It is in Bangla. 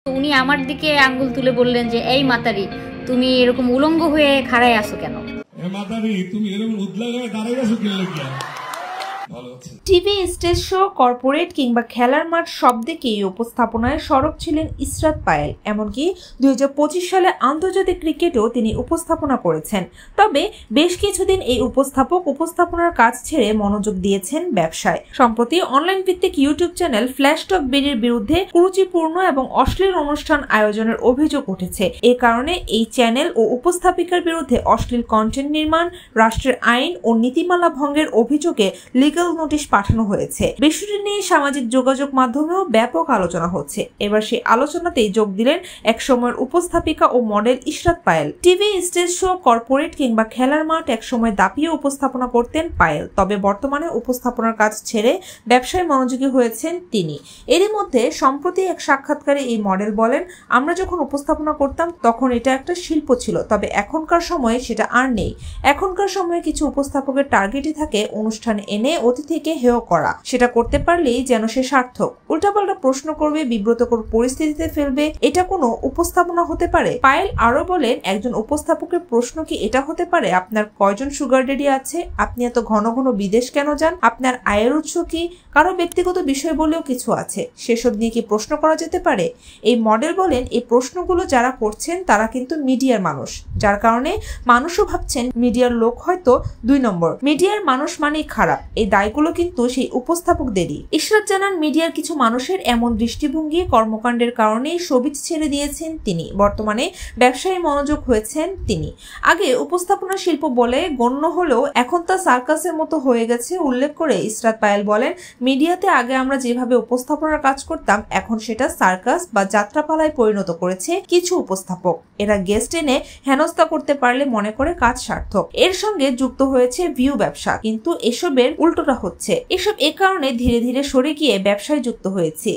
উনি আমার দিকে আঙ্গুল তুলে বললেন যে এই মাতারি তুমি এরকম উলঙ্গ হয়ে খাড়ায় আসো কেন? মাতারি তুমি এরকম উদলা হয়ে দাঁড়াই আছো কি লাগিয়া? টিভি, স্টেজ শো, কর্পোরেট কিংবা খেলার মাঠ সব দিকেই উপস্থাপনায় সরব ছিলেন ইশরাত পায়েল। এমনকি 2025 সালে আন্তর্জাতিক ক্রিকেটেও তিনি উপস্থাপনা করেছেন। তবে বেশ কিছুদিন এই উপস্থাপনার কাজ ছেড়ে মনোযোগ দিয়েছেন ব্যবসায়। সম্প্রতি অনলাইন ভিত্তিক ইউটিউব চ্যানেল ফ্ল্যাশ টক বিডির বিরুদ্ধে কুরুচিপূর্ণ এবং অশ্লীল অনুষ্ঠান আয়োজনের অভিযোগ উঠেছে। এ কারণে এই চ্যানেল ও উপস্থাপিকার বিরুদ্ধে অশ্লীল কন্টেন্ট নির্মাণ, রাষ্ট্রের আইন ও নীতিমালা ভঙ্গের অভিযোগে লিগ্যাল নোটিশ পাঠানো হয়েছে। বিষয়টি নিয়ে সামাজিক যোগাযোগ মাধ্যমেও ব্যাপক আলোচনা হচ্ছে। এবার সেই আলোচনাতেই যোগ দিলেন এক সময়ের উপস্থাপিকা ও model Ishrat Payel. TV, stage show, corporate কিংবা খেলার মাঠ একসময় দাপিয়ে উপস্থাপনা করতেন পায়েল। তবে বর্তমানে উপস্থাপনার কাজ ছেড়ে ব্যবসায় মনোযোগী হয়েছেন তিনি। এরই মধ্যে সম্প্রতি এক সাক্ষাৎকারে এই মডেল বলেন, আমরা যখন উপস্থাপনা করতাম তখন এটা একটা শিল্প ছিল, তবে এখনকার সময়ে সেটা আর নেই। এখনকার সময়ে কিছু উপস্থাপকের টার্গেটই থাকে অনুষ্ঠানে এনে অতিথিকে হেয় করা। সেটা করতে পারলেই যেন সে সার্থক। উল্টাপাল্টা প্রশ্ন করবে, বিব্রতকর পরিস্থিতিতে ফেলবে। এটা কোনো উপস্থাপনা হতে পারে? পায়েল আরো বলেন, একজন উপস্থাপকের প্রশ্ন কি এটা হতে পারে, আপনার কয়জন সুগার ড্যাডি আছে? আপনি এত ঘন ঘন বিদেশ কেন যান? আপনার আয়ের উৎস কি? কারো ব্যক্তিগত বিষয় বলেও কিছু আছে, সেসব নিয়ে কি প্রশ্ন করা যেতে পারে? এই মডেল বলেন, এই প্রশ্নগুলো যারা করছেন তারা কিন্তু মিডিয়ার মানুষ, যার কারণে মানুষও ভাবছেন মিডিয়ার লোক হয়তো 2 নম্বর। মিডিয়ার মানুষ মানেই খারাপ। এই দায়গুলো কিন্তু সেই উপস্থাপকদেরই। ইশরাত জানান, মিডিয়ার কিছু মানুষের এমন দৃষ্টিভঙ্গি, কর্মকাণ্ডের কারণেই শোবিজ ছেড়ে দিয়েছেন তিনি। বর্তমানে ব্যবসায়ী মনোযোগ হয়েছেন তিনি। আগে উপস্থাপনা শিল্প বলে গণ্য হলেও এখন তা সার্কাসের মতো হয়ে গেছে উল্লেখ করে ইশরাত পায়েল বলেন, মিডিয়াতে আগে আমরা যেভাবে উপস্থাপনার কাজ করতাম এখন সেটা সার্কাস বা যাত্রাপালায় পরিণত করেছে কিছু উপস্থাপক। এরা গেস্ট এনে হেনস্থা করতে পারলে মনে করে কাজ সার্থক। এর সঙ্গে যুক্ত হয়েছে ভিউ ব্যবসা, কিন্তু এসবের উল্টোটা হচ্ছে। এসব এ কারণে ধীরে ধীরে সরে গিয়ে ব্যবসায় যুক্ত হয়েছে।